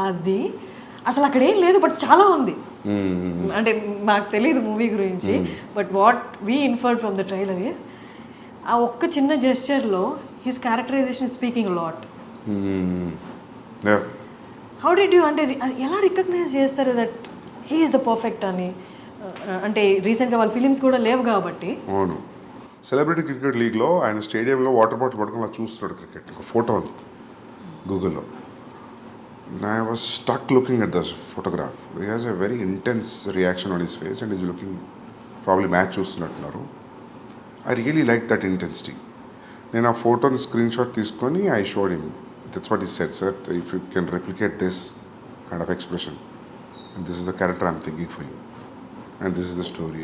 అది అసలు అక్కడ ఏం లేదు, బట్ చాలా ఉంది. అంటే మాకు తెలియదు మూవీ గురించి, but what we inferred from the trailer is ఆ ఒక్క చిన్న జెస్చర్లో his characterization speaking lot. How did you, అంటే ఎలా రికగ్నైజ్ చేస్తారు that he is the perfect అని? అంటే రీసెంట్గా వాళ్ళ ఫిలిమ్స్ కూడా లేవు కాబట్టి. అవును, సెలబ్రిటీ క్రికెట్ లీగ్లో ఆయన స్టేడియంలో వాటర్ బాటిల్ పట్టుకుని అలా చూస్తున్నాడు క్రికెట్. ఒక ఫోటో ఉంది గూగుల్లో. I was stuck looking at this photograph. He has a very intense reaction on his face and he's looking probably match చూస్తున్నట్టున్నారు. I really liked that intensity. నేను ఆ ఫోటోని స్క్రీన్ షాట్ తీసుకొని I showed him. That's what he said, sir if you can replicate this kind of expression and this is the character I'm thinking for you and this is the story.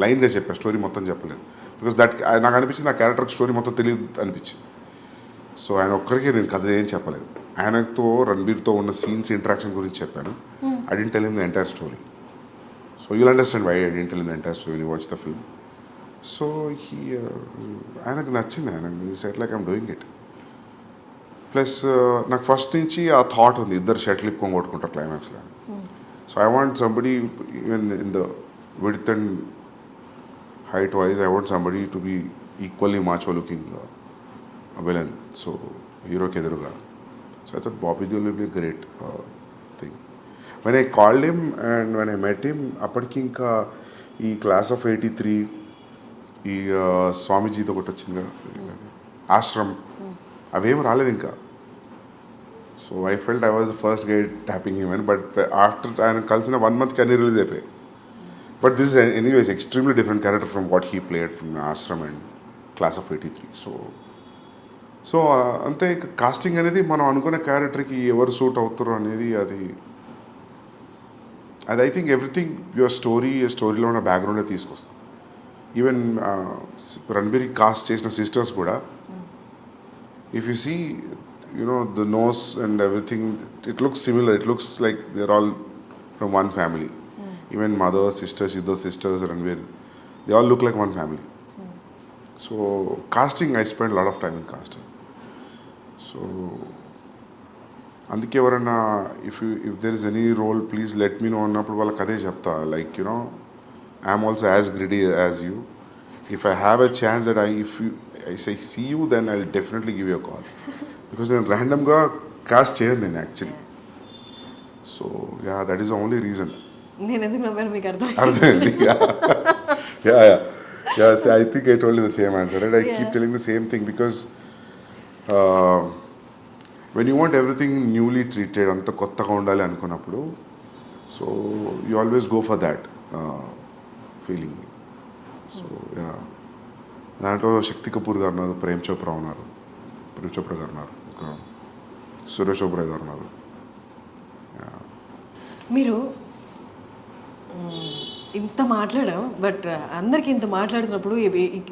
లైన్గా చెప్పా, story మొత్తం చెప్పలేదు. Because that నాకు అనిపించింది ఆ character story మొత్తం తెలియదు అనిపించింది. సో ఆయన ఒక్కరికి నేను కథ ఏం చెప్పలేదు. ఆయనతో రణబీర్తో ఉన్న సీన్స్ ఇంటరాక్షన్ గురించి చెప్పాను. I didn't tell him the entire story. So you'll understand why I didn't tell him the entire story you watch the film. So ఆయనకు నచ్చింది. ఆయనకు set like I'm doing it. Plus నాకు first నుంచి ఆ thought ఉంది, ఇద్దరు shuttle ఇప్పుకొని కొట్టుకుంటారు క్లైమాక్స్లో. So I want somebody even in the width and height wise, I want somebody to be equally macho looking villain. So hero ke eduruga. So I thought Bobby Deol will be a great thing. When I called him and when I met him, appadiki inka ee class of 83 ee Swamiji తో ఒకటి వచ్చింది కదా, ఆశ్రమ్, అవేం రాలేదు ఇంకా. So I felt I was the first guy tapping him అని. But after ఆయన కలిసిన 1 month అన్ని రిలీజ్ అయిపోయాయి. But this is anyways extremely different character from what he played from Ashram and Class of 83. So అంతే casting అనేది మనం అనుకునే క్యారెక్టర్కి ఎవరు సూట్ అవుతారు అనేది అది ఐ థింక్ ఎవ్రీథింగ్ యువర్ స్టోరీలో ఉన్న బ్యాక్గ్రౌండే తీసుకొస్తాం. ఈవెన్ రణబీర్ కాస్ట్ చేసిన సిస్టర్స్ కూడా if you see you know the nose and everything it looks similar. It looks like they are all from one family. Even mother, sisters, other sisters, Ranveer, they all look like one family. So casting, I spent a lot of time in casting. So అందుకే ఎవరన్నా if there is any role, please let me know అన్నప్పుడు వాళ్ళకి అదే చెప్తా. Like, you know, I am also as greedy as you. If I have a chance that if I say see you, then I'll definitely give you a call. Because నేను randomగా cast చేయను నేను actually. So yeah, that is the only reason. నేను ఎందుకు నవ్వాను మీకు అర్థమైంది. I think I told the same answer and I keep telling the same thing because when you want everything newly treated, అంత కొత్తగా ఉండాలి అనుకున్నప్పుడు, so you always go for that feeling. So దాంట్లో శక్తి కపూర్ గారు ఉన్నారు, ప్రేమ్ చోప్రా గారు ఉన్నారు, ఇంకా సురేష్ ఓబ్రాయ్ గారు ఉన్నారు. మీరు ఇంత మాట్లాడాం, బట్ అందరికి ఇంత మాట్లాడుతున్నప్పుడు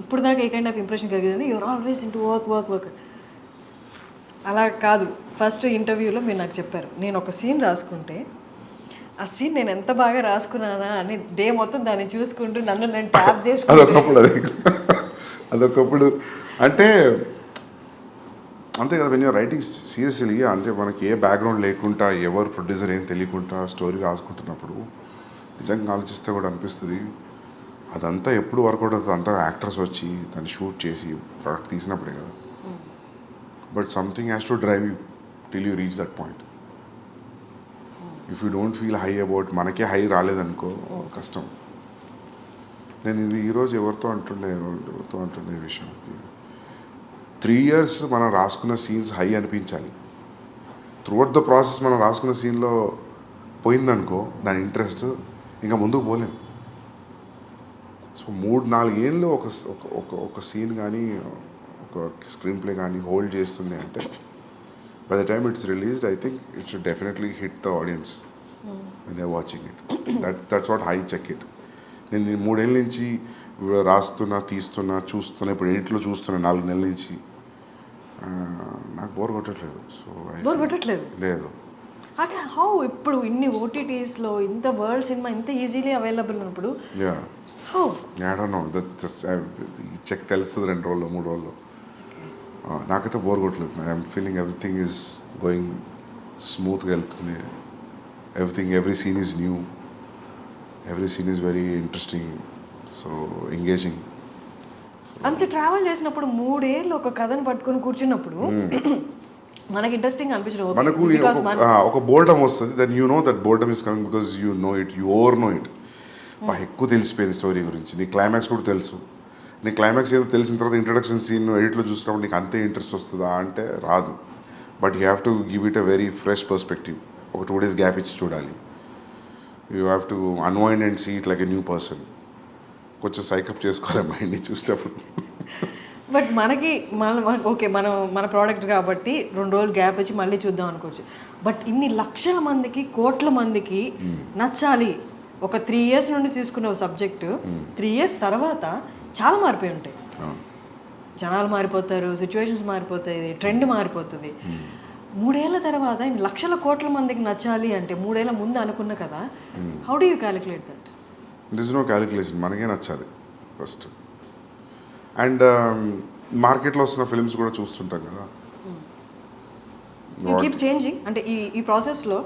ఇప్పుడు దాకా ఏ కైండ్ ఆఫ్ ఇంప్రెషన్ కలిగిందని యూఆర్ ఆల్వేస్ ఇంటూ వర్క్. అలా కాదు. ఫస్ట్ ఇంటర్వ్యూలో మీరు నాకు చెప్పారు, నేను ఒక సీన్ రాసుకుంటే ఆ సీన్ నేను ఎంత బాగా రాసుకున్నానా అని డే మొత్తం దాన్ని చూసుకుంటూ నన్ను నేను ట్యాప్ చేసుకుంటూ అదొకప్పుడు అంటే అంతే కదా. వెన్ యూర్ రైటింగ్ సీరియస్లీ, అంటే మనకి ఏ బ్యాక్గ్రౌండ్ లేకుండా, ఎవరు ప్రొడ్యూసర్ ఏం తెలియకుండా స్టోరీ రాసుకుంటున్నప్పుడు నిజంగా ఆలోచిస్తే కూడా అనిపిస్తుంది అదంతా ఎప్పుడు వర్కౌట్ అవుతుంది. అంతా యాక్టర్స్ వచ్చి దాన్ని షూట్ చేసి ప్రోడక్ట్ తీసినప్పుడే కదా. But something has to drive you till you reach that point. If you don't feel high about, మనకే హై రాలేదనుకో కష్టం. నేను ఇది ఈరోజు ఎవరితో అంటుండే ఈ విషయం, 3 years మనం రాసుకున్న సీన్స్ హై అనిపించాలి. త్రూఅవుట్ ద ప్రాసెస్ మనం రాసుకున్న సీన్లో పోయిందనుకో దాని ఇంట్రెస్ట్, ఇంకా ముందుకు పోలేం. సో 3-4 ఏళ్ళు ఒక సీన్ కానీ ఒక స్క్రీన్ ప్లే కానీ హోల్డ్ చేస్తుంది అంటే, by the time it's released I think it should definitely hit the audience when they watching it. That's what I check it. నేను 3 ఏళ్ళ నుంచి రాస్తున్నా, చూస్తున్నా, ఇప్పుడు ఎడిట్లో చూస్తున్నా 4 నెలల నుంచి. నాకు బోర్ కొట్టట్లేదు. సో బోర్ కొట్టట్లేదు లేదు. అంటే హౌ ఇప్పుడు ఇన్ని ఓటీటీస్లో ఇంత వరల్డ్ సినిమా ఇంత ఈజీలీ అవైలబుల్ ఉన్నప్పుడు how? I don't know. Check తెలుస్తుంది 2 రోజుల్లో 3 రోజుల్లో. నాకైతే బోర్ కొట్టలేదు. I'm feeling everything is going స్మూత్గా వెళ్తుంది. Every scene is new, every scene is very interesting, so engaging. అంత ట్రావెల్ చేసినప్పుడు 3 ఏళ్ళు ఒక కథను పట్టుకొని కూర్చున్నప్పుడు మనకి ఇంట్రెస్టింగ్ అనిపించడం, మనకు ఒక బోర్డమ్ వస్తుంది. Then you know that boredom is coming because you know it, you over know it. ఎక్కువ తెలిసిపోయింది స్టోరీ గురించి, నీ క్లైమాక్స్ కూడా తెలుసు. నీ క్లైమాక్స్ ఏదో తెలిసిన తర్వాత ఇంట్రడక్షన్ సీన్ ఎడిట్లో చూసినప్పుడు నీకు అంతే ఇంట్రెస్ట్ వస్తుందా అంటే రాదు. But you have to give it a very fresh perspective. ఒక 2 days గ్యాప్ ఇచ్చి చూడాలి. You have to unwind and see it like a new person. కొంచెం సైకప్ చేసుకోవాలి మైండ్ని చూసేటప్పుడు. బట్ మనకి ఓకే మన ప్రోడక్ట్ కాబట్టి 2 రోజులు గ్యాప్ వచ్చి మళ్ళీ చూద్దాం అనుకోవచ్చు. బట్ ఇన్ని లక్షల మందికి, కోట్ల మందికి నచ్చాలి. ఒక 3 years నుండి తీసుకున్న సబ్జెక్టు 3 years తర్వాత చాలా మారిపోయి ఉంటాయి. జనాలు మారిపోతారు, సిచ్యువేషన్స్ మారిపోతాయి, ట్రెండ్ మారిపోతుంది. 3 ఏళ్ల తర్వాత ఇన్ని లక్షల కోట్ల మందికి నచ్చాలి అంటే 3 ఏళ్ల ముందు అనుకున్న కదా. How do you calculate that? It is no calculation. మనకే నచ్చాలి ఫస్ట్. అండ్ మార్కెట్లో వస్తున్న ఫిల్మ్స్ కూడా చూస్తుంటాం కదా. యూ కీప్ చేంజింగ్ అంటే ఈ ప్రాసెస్లో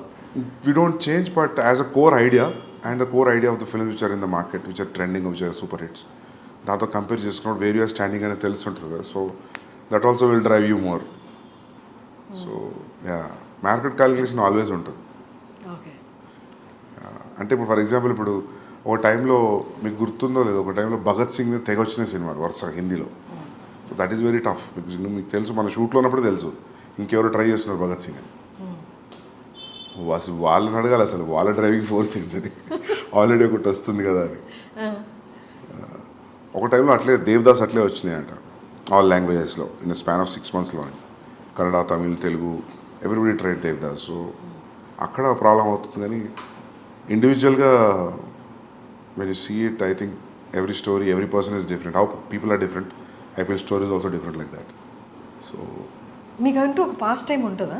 we don't change, but as a core idea and the core idea of the films which are in the market, which are trending, which are super hits, దాంతో compare చేసుకున్నప్పుడు where you are standing అనేది తెలుస్తుంటుంది కదా. So that also will drive you more. So yeah, market calculation always ఉంటుంది. Okay. అంటే ఇప్పుడు for example ఇప్పుడు ఒక టైంలో మీకు గుర్తుందో లేదో, ఒక టైంలో భగత్ సింగ్ మీద తెగ వచ్చిన సినిమాలు వరుసగా హిందీలో. So that is very tough. Because మీకు తెలుసు, మన షూట్లో ఉన్నప్పుడు తెలుసు ఇంకెవరు ట్రై చేస్తున్నారు భగత్ సింగ్ అని. అసలు వాళ్ళని అడగాలి అసలు వాళ్ళ డ్రైవింగ్ ఫోర్స్ ఏంటని, ఆల్రెడీ ఒకటి వస్తుంది కదా అని. ఒక టైంలో అట్లే దేవదాస్ అట్లే వచ్చినాయంట ఆల్ లాంగ్వేజెస్లో ఇన్ స్పాన్ ఆఫ్ 6 monthsలో. Kannada, Tamil, Telugu, everybody tried Devdas. So అక్కడ ప్రాబ్లం అవుతుంది. కానీ ఇండివిజువల్గా when you see it, I think every story, every person is different. How people are different, I feel story is also different like that. So మీకంటూ ఒక past time ఉంటుందా?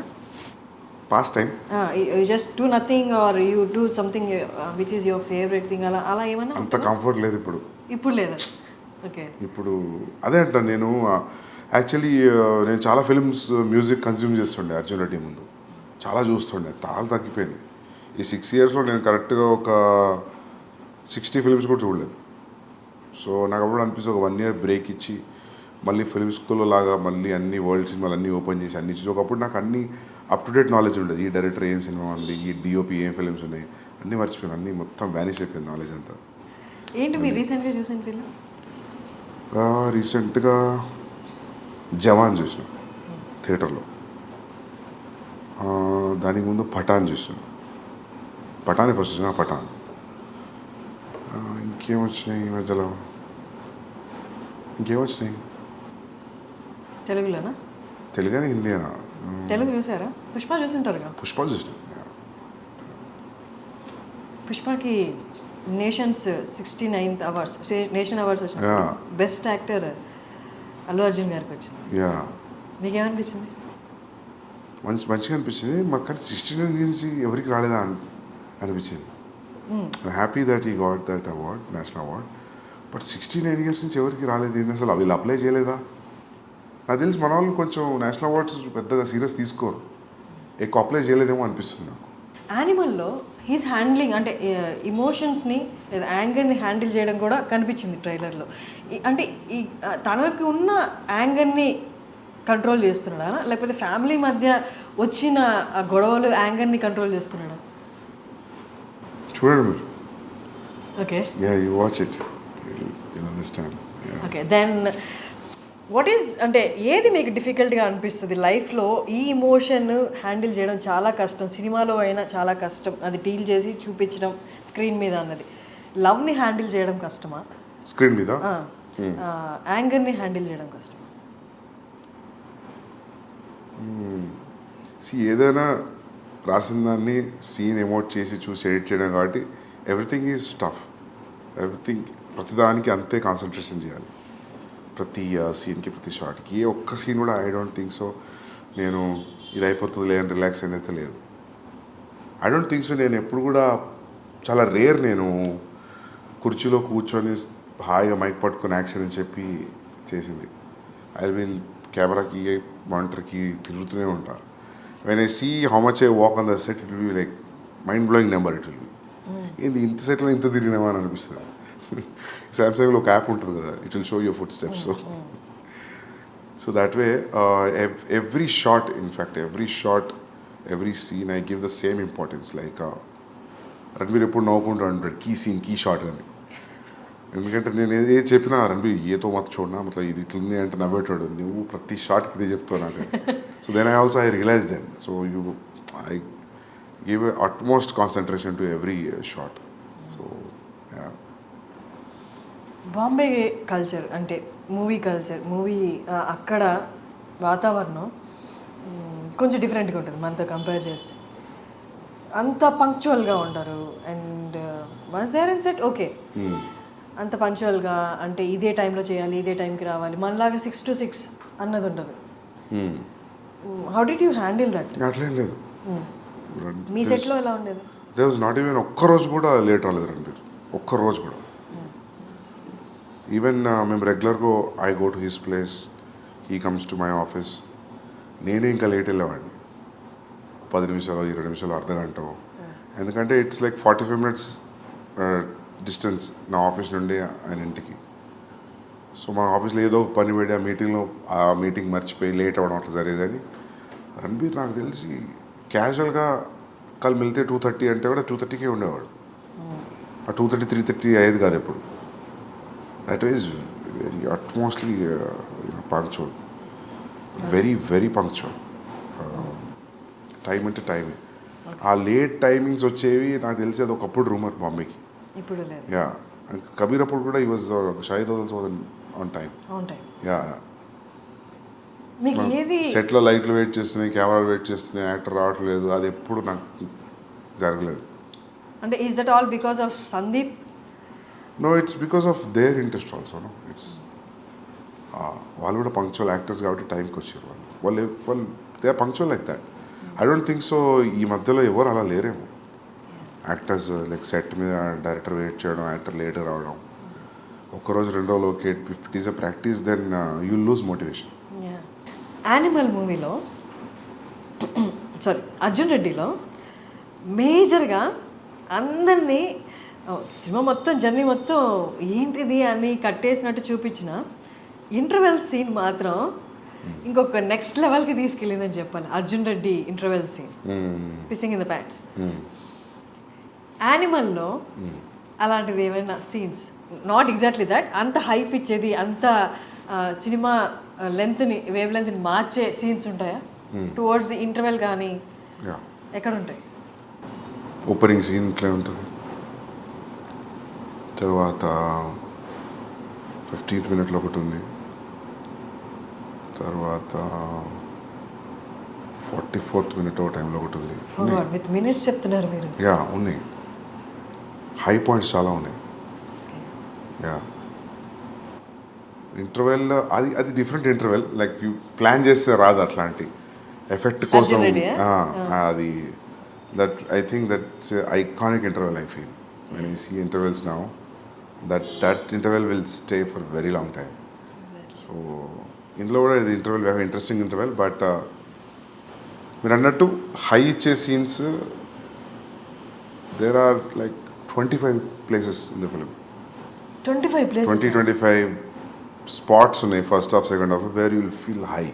past time, you just do nothing or you do something which is your favourite thing, అలా ఏమన్నా అంత comfort లేదు ఇప్పుడు. ఇప్పుడు లేదా? ఓకే. ఇప్పుడు అదే అంట నేను యాక్చువల్లీ నేను చాలా ఫిల్మ్స్ మ్యూజిక్ కన్జ్యూమ్ చేస్తుండే అర్జున్ రెడ్డి ముందు, చాలా చూస్తుండే, చాలా తగ్గిపోయింది. ఈ 6 yearsలో నేను కరెక్ట్గా ఒక 60 films కూడా చూడలేదు. సో నాకు అప్పుడు అనిపిస్తుంది ఒక 1 year బ్రేక్ ఇచ్చి మళ్ళీ ఫిల్మ్ స్కూల్లో లాగా మళ్ళీ అన్ని వరల్డ్ సినిమాలు అన్నీ ఓపెన్ చేసి అన్ని చూసి, ఒకప్పుడు నాకు అన్ని అప్ టు డేట్ నాలెడ్జ్ ఉండేది. ఈ డైరెక్టర్ ఏం సినిమా ఉంది, ఈ డిఓపి ఏం ఫిల్మ్స్ ఉన్నాయి, అన్నీ మర్చిపోయాను. అన్నీ మొత్తం వ్యానిష్ అయిపోయింది నాలెడ్జ్ అంతా. ఏంటి మీరు రీసెంట్గా చూసిన ఫిల్మ్? రీసెంట్గా జవాన్ చూసిన థియేటర్లో. దానికి ముందు పఠాన్ చూసిన. పఠాన్ ఫస్ట్ చూసిన, పఠాన్. ఇంకేమొచ్చినాయి ఈ మధ్యలో? ఇంకేమొచ్చినాయి తెలుగులోనా? తెలుగునే హిందీనా? తెలుగు చూసారా? పుష్ప చూసింటారుగా? పుష్ప చూసిన. పుష్పకి nations 69th awards, nation awards వచ్చిన బెస్ట్ యాక్టర్ అల్లు అర్జున్ గారికి వచ్చింది. యా, మీకేమనిపించింది? మంచిగా అనిపించింది. మాకు కానీ 69 నుంచి ఎవరికి రాలేదా అనిపించింది. Happy that he got that award, national award. But 69 years నుంచి ఎవరికి రాలేదు ఏంటి అసలు? వీళ్ళు అప్లై చేయలేదా? నాకు తెలిసి మన వాళ్ళు కొంచెం నేషనల్ అవార్డ్స్ పెద్దగా సీరియస్ తీసుకోరు, ఎక్కువ అప్లై చేయలేదేమో అనిపిస్తుంది నాకు. యానిమల్లో హీస్ హ్యాండ్లింగ్ అంటే ఇమోషన్స్ని లేదా యాంగర్ని హ్యాండిల్ చేయడం కూడా కనిపించింది ట్రైలర్లో. అంటే ఈ తనకి ఉన్న యాంగర్ని కంట్రోల్ చేస్తున్నాడా, లేకపోతే ఫ్యామిలీ మధ్య వచ్చిన గొడవలు యాంగర్ని కంట్రోల్ చేస్తున్నాడా? చూడండి మీరు. Okay. Yeah, you watch it, you understand. Okay, then what is అంటే ఏది మీకు డిఫికల్ట్గా అనిపిస్తుంది లైఫ్లో? ఈ ఇమోషన్ హ్యాండిల్ చేయడం చాలా కష్టం, సినిమాలో అయినా చాలా కష్టం, అది డీల్ చేసి చూపించడం స్క్రీన్ మీద అన్నది. లవ్ని హ్యాండిల్ చేయడం కష్టమా స్క్రీన్ మీద? యాంగర్ని హ్యాండిల్ చేయడం కష్టమా? ఏదైనా రాసిన దాన్ని సీన్ ఎమోట్ చేసి చూసి ఎడిట్ చేయడం కాబట్టి ఎవ్రీథింగ్ ఈజ్ టఫ్. ఎవ్రీథింగ్ ప్రతిదానికి అంతే కాన్సన్ట్రేషన్ చేయాలి, ప్రతి సీన్కి, ప్రతి షాట్కి. ఏ ఒక్క సీన్ కూడా ఐ డోంట్ థింక్ సో నేను ఇది అయిపోతుంది లేదని రిలాక్స్ అయితే లేదు. I don't think so. నేను ఎప్పుడు కూడా చాలా రేర్ నేను కుర్చీలో కూర్చొని హాయిగా మైక్ పట్టుకొని యాక్షన్ అని చెప్పి చేసింది. ఐ విల్ కెమెరాకి, మానిటర్కి తిరుగుతూనే ఉంటా. When I see how much I walk on the set, it will be like mind blowing number. It will be ఏంది ఇంత సెట్లో ఇంత తిరిగినామా అని అనిపిస్తుంది. సామ్సంగ్లో ఒక యాప్ ఉంటుంది కదా, it will show your footsteps. So that way every shot, in fact every scene I give the same importance. Like Ranveer ఎప్పుడు నవ్వుకుంటూ అంటాడు కీ సీన్, కీ షాట్ అని. ఎందుకంటే నేను ఏది చెప్పినా రణబీ ఏతో మత చూడనా మతలబ్ ఇది ఇట్లుంది అంటే నవ్వేటాడు నువ్వు ప్రతి షాట్కి ఇదే చెప్తావు నాకు so then I realise then so I give utmost concentration to every shot so Bombay culture అంటే మూవీ అక్కడ వాతావరణం కొంచెం డిఫరెంట్గా ఉంటుంది మనతో కంపేర్ చేస్తే. అంత పంక్చువల్గా ఉంటారు and once there in set okay అంత పంక్చువల్గా అంటే ఇదే టైంలో చేయాలి ఇదే టైంకి రావాలి మనలాగా 6 to 6 అన్నది ఉండదు. How did you handle that? అట్లేం లేదు. మీ సెట్లో ఎలా ఉండేది? దే వాజ్ నాట్ ఈవెన్ ఒక్కరోజు కూడా లేట్ రాలేదు రణబీర్, ఒక్కరోజు కూడా. ఈవెన్ మేము రెగ్యులర్గా I go to his place, he comes to my office. నేనే ఇంకా లేట్ వెళ్ళేవాడిని 10 నిమిషాలు 20 నిమిషాలు అర్ధగంట. ఎందుకంటే ఇట్స్ లైక్ 45 minutes డిస్టెన్స్ నా ఆఫీస్ నుండి ఆయన ఇంటికి. సో మా ఆఫీస్లో ఏదో ఒక పని పెట్టి ఆ మీటింగ్ మర్చిపోయి లేట్ అవ్వడం అట్లా జరిగేదని. రణబీర్ నాకు తెలిసి క్యాజువల్గా కల్ మిలితే 2:30 అంటే కూడా 2:30కే ఉండేవాడు. ఆ 2:30 3:30 అయ్యేది కాదు ఎప్పుడు. That is very utmostly punctual, very very punctual. Time అంటే టైమే. ఆ లేట్ టైమింగ్స్ వచ్చేవి నాకు తెలిసి అది ఒకప్పుడు రూమర్ బాంబేకి. ఇప్పుడు లేదు. యా కబీర్ అప్పుడు కూడా ఈ was Shahid also on time. Yeah మీకు ఏది సెట్లో లైట్లు వెయిట్ చేస్తున్నాయి, కెమెరాలు వెయిట్ చేస్తున్నాయి, యాక్టర్ రావట్లేదు, అది ఎప్పుడు నాకు జరగలేదు. అంటే is that all because of Sandeep? No, it's because of their interest also. No, it's వాళ్ళు కూడా పంక్చువల్ యాక్టర్స్ కాబట్టి టైంకి వచ్చారు. వాళ్ళు they are punctual like that. I don't think so ఈ మధ్యలో ఎవరు అలా లేరేమో. యాక్టర్స్ లైక్ సెట్ మీద డైరెక్టర్ వెయిట్ చేయడం, యాక్టర్ లేట్ రావడం, ఒక్కరోజు 2 రోజులు okay. If it is a practice then you lose motivation. Animal మూవీలో సారీ అర్జున్ రెడ్డిలో మేజర్గా అందరినీ సినిమా మొత్తం జర్నీ మొత్తం ఏంటిది అని కట్టేసినట్టు చూపించిన ఇంటర్వెల్ సీన్ మాత్రం ఇంకొక నెక్స్ట్ లెవెల్కి తీసుకెళ్ళిందని చెప్పాలి. Arjun Reddy interval scene, pissing in the pants. యానిమల్లో అలాంటిది ఏమైనా సీన్స్, నాట్ ఎగ్జాక్ట్లీ దట్, అంత హైప్ ఇచ్చేది, అంత సినిమా వేవ్ లెంత్ని మార్చే సీన్స్ ఉంటాయా టువర్డ్స్ ది ఇంటర్వెల్ కానీ ఎక్కడ ఉంటాయి? ఓపెనింగ్ సీన్ ఇట్లా ఉంటుంది, తర్వాత 15th minute ఒకటి ఉంది, తర్వాత 44th minute టైంలో ఒకటి ఉంది. విత్ మినిట్స్ చెప్తున్నారు మీరు. యా ఉన్నాయి, హై పాయింట్స్ చాలా ఉన్నాయి. యా ఇంటర్వెల్ అది different interval, like you plan చేస్తే రాదు అట్లాంటి ఎఫెక్ట్ కోసం. అది that I think that's iconic interval. I feel when I see intervals now that interval will stay for very long time. So ఇందులో కూడా ఇది ఇంటర్వెల్ ఇంట్రెస్టింగ్ ఇంటర్వెల్. బట్ మీరు అన్నట్టు హై ఇచ్చే scenes there are like 25 places in the film. 25 places? 25 spots ఉన్నాయి first half second half where you will feel high,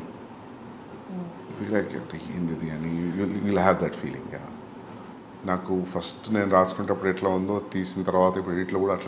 like ఏంది అని you will have that feeling. నాకు ఫస్ట్ నేను రాసుకునేటప్పుడు ఎట్లా ఉందో తీసిన తర్వాత ఇప్పుడు ఇట్లా కూడా అట్లా